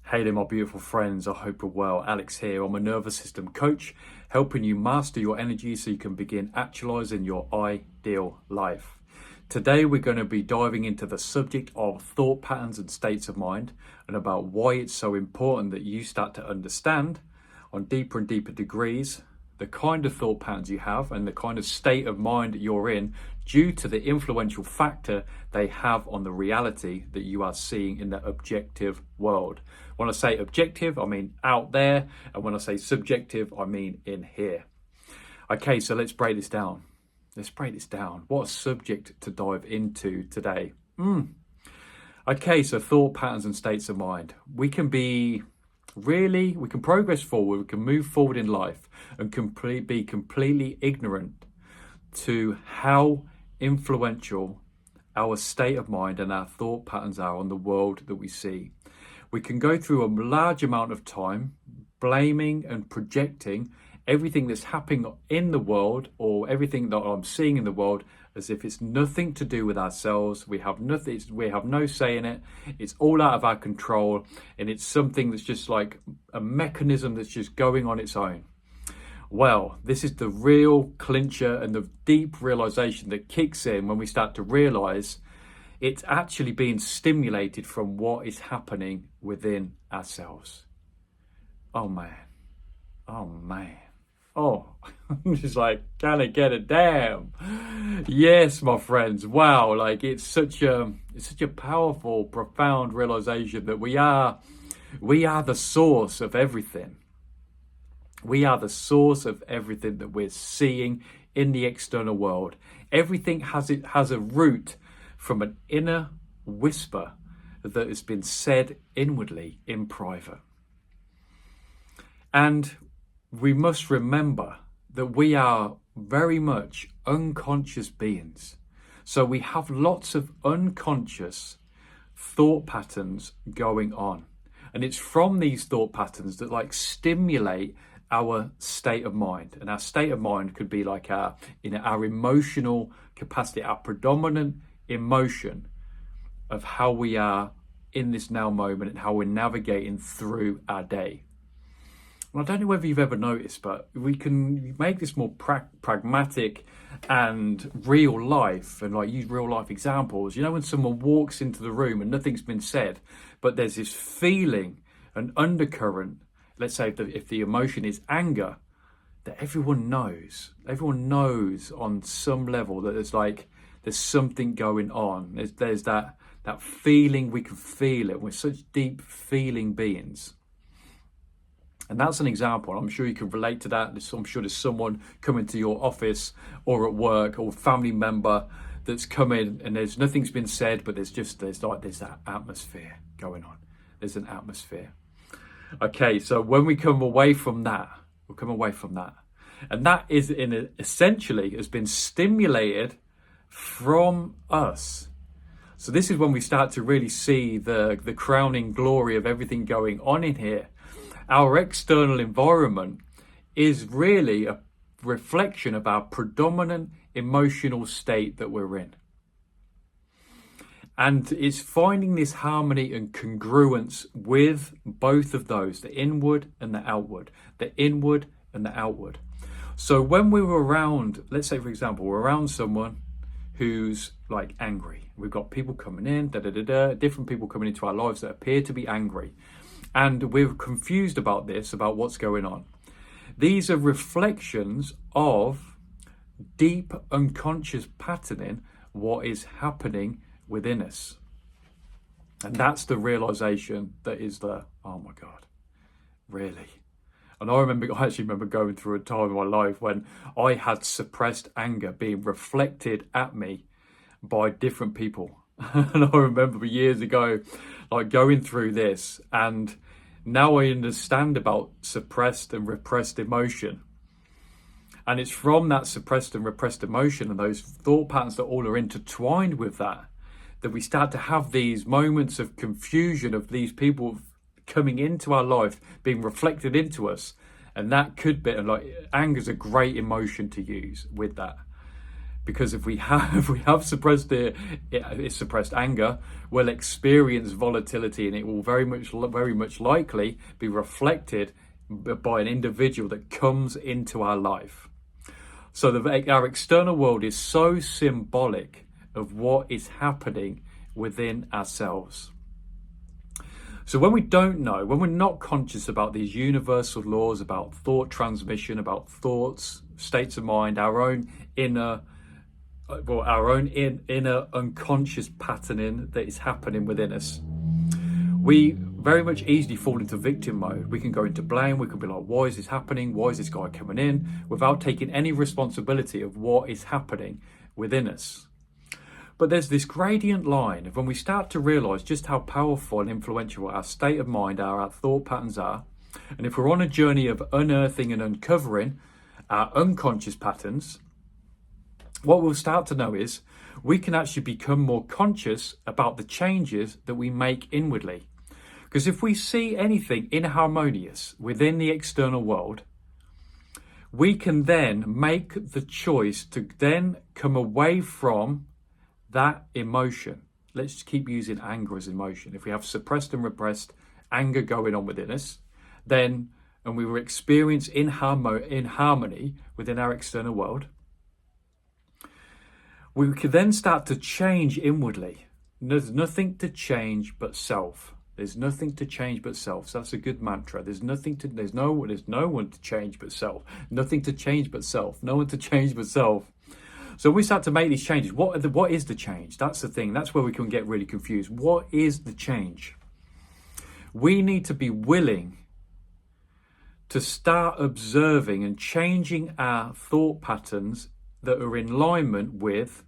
Hey there, my beautiful friends. I hope you're well. Alex here. I'm a nervous system coach, helping you master your energy so you can begin actualizing your ideal life. Today, we're going to be diving into the subject of thought patterns and states of mind, and about why it's so important that you start to understand on deeper and deeper degrees the kind of thought patterns you have and the kind of state of mind that you're in due to the influential factor they have on the reality that you are seeing in the objective world. When I say objective, I mean out there, and when I say subjective, I mean in here. Okay, so let's break this down. What a subject to dive into today. Okay, so thought patterns and states of mind. We can progress forward, we can move forward in life and be completely ignorant to how influential our state of mind and our thought patterns are on the world that we see. We can go through a large amount of time blaming and projecting everything that's happening in the world, or everything that I'm seeing in the world, as if it's nothing to do with ourselves. We have no say in it. It's all out of our control, and it's something that's just like a mechanism that's just going on its own. Well, this is the real clincher and the deep realization that kicks in when we start to realize it's actually being stimulated from what is happening within ourselves. Oh man. Oh, I'm just like, can I get it down? Yes, my friends. Wow, like it's such a powerful, profound realization that we are the source of everything. We are the source of everything that we're seeing in the external world. Everything has a root from an inner whisper that has been said inwardly in private. And we must remember that we are very much unconscious beings. So we have lots of unconscious thought patterns going on. And it's from these thought patterns that stimulate our state of mind. And our state of mind could be like our emotional capacity, our predominant emotion of how we are in this now moment and how we're navigating through our day. I don't know whether you've ever noticed, but we can make this more pragmatic and real life, and use real life examples. You know, when someone walks into the room and nothing's been said, but there's this feeling, an undercurrent. Let's say if the emotion is anger, that everyone knows on some level that there's something going on. There's that feeling. We can feel it. We're such deep feeling beings. And that's an example. I'm sure you can relate to that. I'm sure there's someone coming to your office or at work, or a family member that's come in and there's nothing's been said, but there's that atmosphere going on. There's an atmosphere. Okay, so when we come away from that, and that is essentially has been stimulated from us. So this is when we start to really see the crowning glory of everything going on in here. Our external environment is really a reflection of our predominant emotional state that we're in. And it's finding this harmony and congruence with both of those, the inward and the outward, So when we were around, let's say for example, we're around someone who's angry. We've got people coming in, different people coming into our lives that appear to be angry. And we're confused about what's going on. These are reflections of deep unconscious patterning, what is happening within us. And that's the realization that is oh my God, really? And I actually remember going through a time in my life when I had suppressed anger being reflected at me by different people. And I remember years ago, going through this, and now I understand about suppressed and repressed emotion. And it's from that suppressed and repressed emotion and those thought patterns that all are intertwined with that we start to have these moments of confusion of these people coming into our life, being reflected into us. And that could be, anger is a great emotion to use with that. Because if we have suppressed suppressed anger, we'll experience volatility, and it will very much likely be reflected by an individual that comes into our life. So our external world is so symbolic of what is happening within ourselves. So when we don't know, when we're not conscious about these universal laws, about thought transmission, about thoughts, states of mind, our own inner unconscious patterning that is happening within us, we very much easily fall into victim mode. We can go into blame. We can be like, why is this happening? Why is this guy coming in? Without taking any responsibility of what is happening within us. But there's this gradient line of when we start to realize just how powerful and influential our state of mind are, our thought patterns are. And if we're on a journey of unearthing and uncovering our unconscious patterns, what we'll start to know is we can actually become more conscious about the changes that we make inwardly. Because if we see anything inharmonious within the external world, we can then make the choice to then come away from that emotion. Let's just keep using anger as emotion. If we have suppressed and repressed anger going on within us, then, and we were experiencing in harmony within our external world, we could then start to change inwardly. There's nothing to change but self. There's nothing to change but self. So that's a good mantra. There's no one to change but self. Nothing to change but self. No one to change but self. So we start to make these changes. What is the change? That's the thing. That's where we can get really confused. What is the change? We need to be willing to start observing and changing our thought patterns that are in alignment with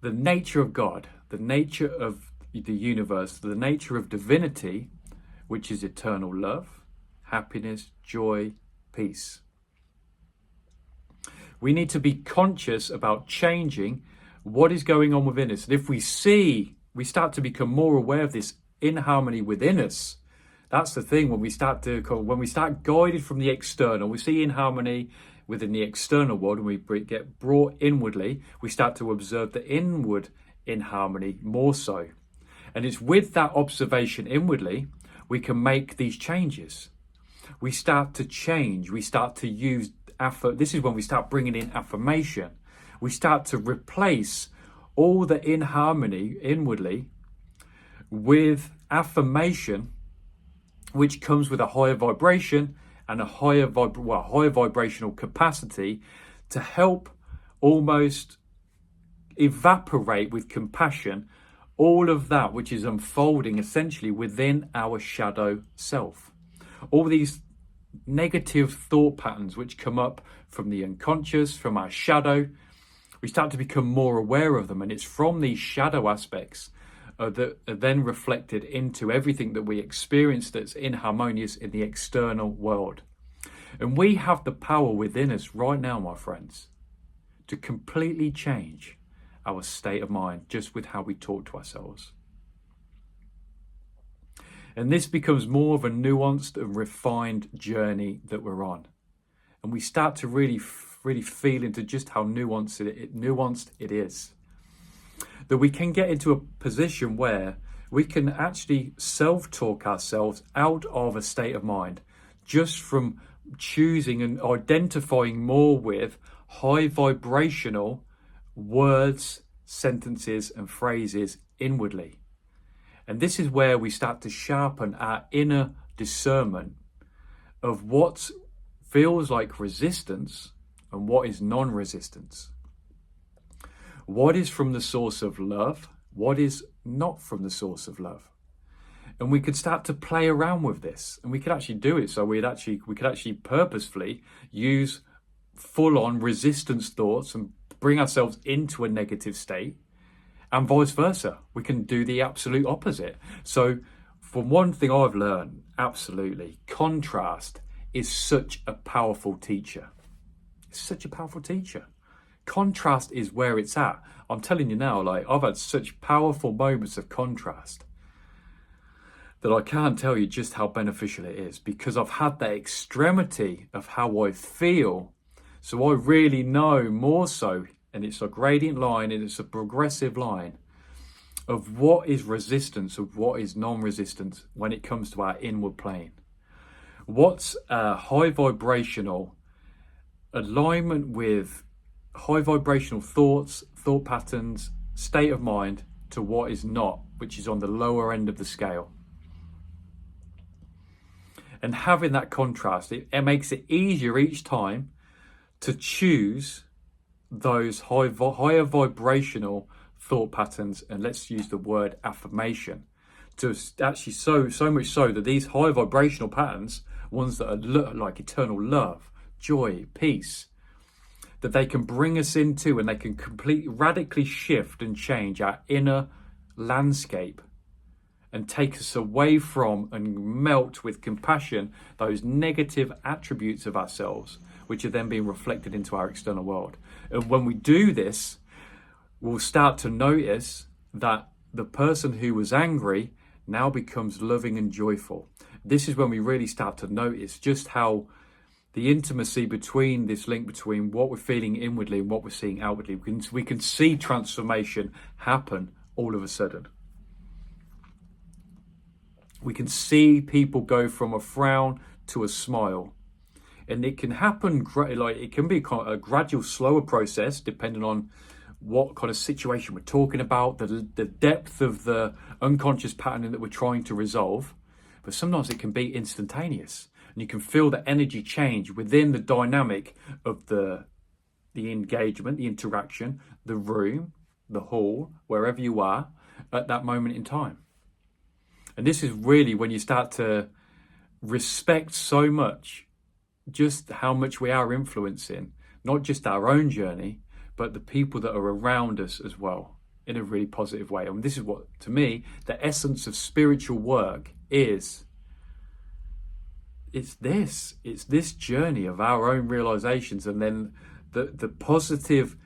the nature of God, the nature of the universe, the nature of divinity, which is eternal love, happiness, joy, peace. We need to be conscious about changing what is going on within us. And if we start to become more aware of this inharmony within us. That's the thing. When we start guided from the external, we see inharmony within the external world, and we get brought inwardly, we start to observe the inward inharmony more so. And it's with that observation inwardly, we can make these changes. We start to change. We start to use this is when we start bringing in affirmation. We start to replace all the inharmony inwardly with affirmation, which comes with a higher vibration and a higher vibrational capacity to help almost evaporate with compassion all of that which is unfolding essentially within our shadow self. All these negative thought patterns which come up from the unconscious, from our shadow, we start to become more aware of them, and it's from these shadow aspects that are then reflected into everything that we experience that's inharmonious in the external world. And we have the power within us right now, my friends, to completely change our state of mind just with how we talk to ourselves. And this becomes more of a nuanced and refined journey that we're on. And we start to really feel into just how nuanced it is. That we can get into a position where we can actually self-talk ourselves out of a state of mind just from choosing and identifying more with high vibrational words, sentences and phrases inwardly. And this is where we start to sharpen our inner discernment of what feels like resistance and what is non-resistance. What is from the source of love? What is not from the source of love? And we could start to play around with this, and we could actually do it. So we could actually purposefully use full-on resistance thoughts and bring ourselves into a negative state. And vice versa, we can do the absolute opposite. So from one thing I've learned, absolutely, contrast is such a powerful teacher. It's such a powerful teacher. Contrast is where it's at. I'm telling you now, I've had such powerful moments of contrast that I can't tell you just how beneficial it is, because I've had that extremity of how I feel So I really know more so, and it's a gradient line and it's a progressive line of what is resistance, of what is non-resistance when it comes to our inward plane. What's a high vibrational alignment with high vibrational thoughts, thought patterns, state of mind, to what is not, which is on the lower end of the scale. And having that contrast, it makes it easier each time to choose those higher vibrational thought patterns, and let's use the word affirmation, to actually so much so that these high vibrational patterns, ones that are like eternal love, joy, peace, that they can bring us into, and they can radically shift and change our inner landscape and take us away from and melt with compassion those negative attributes of ourselves, which are then being reflected into our external world. And when we do this, we'll start to notice that the person who was angry now becomes loving and joyful. This is when we really start to notice just how the intimacy between this link between what we're feeling inwardly and what we're seeing outwardly. We can see transformation happen all of a sudden. We can see people go from a frown to a smile. And it can happen, like it can be a gradual, slower process depending on what kind of situation we're talking about, the depth of the unconscious pattern that we're trying to resolve. But sometimes it can be instantaneous. And you can feel the energy change within the dynamic of the engagement, the interaction, the room, the hall, wherever you are at that moment in time. And this is really when you start to respect so much just how much we are influencing, not just our own journey, but the people that are around us as well, in a really positive way. And this is what, to me, the essence of spiritual work is. It's this journey of our own realizations, and then the positive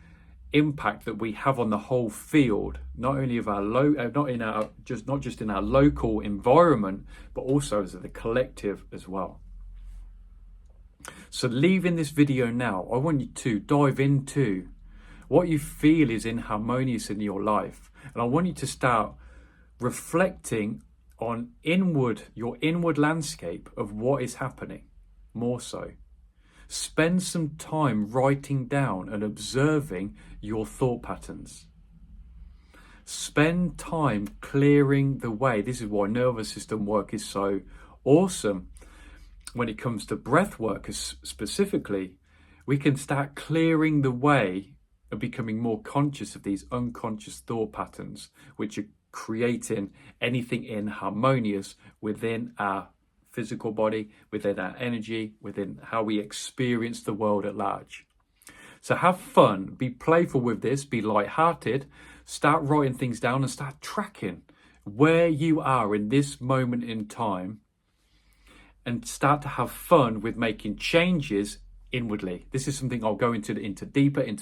impact that we have on the whole field, not only of our not just in our local environment, but also as the collective as well. So leaving this video now, I want you to dive into what you feel is inharmonious in your life, and I want you to start reflecting on your inward landscape of what is happening more so. Spend some time writing down and observing your thought patterns. Spend time clearing the way. This is why nervous system work is so awesome. When it comes to breath work specifically, we can start clearing the way of becoming more conscious of these unconscious thought patterns, which are creating anything inharmonious within our physical body, within our energy, within how we experience the world at large. So have fun, be playful with this, be lighthearted, start writing things down and start tracking where you are in this moment in time, and start to have fun with making changes inwardly. This is something I'll go into deeper in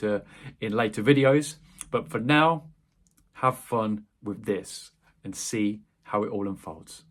later videos, but for now, have fun with this and see how it all unfolds.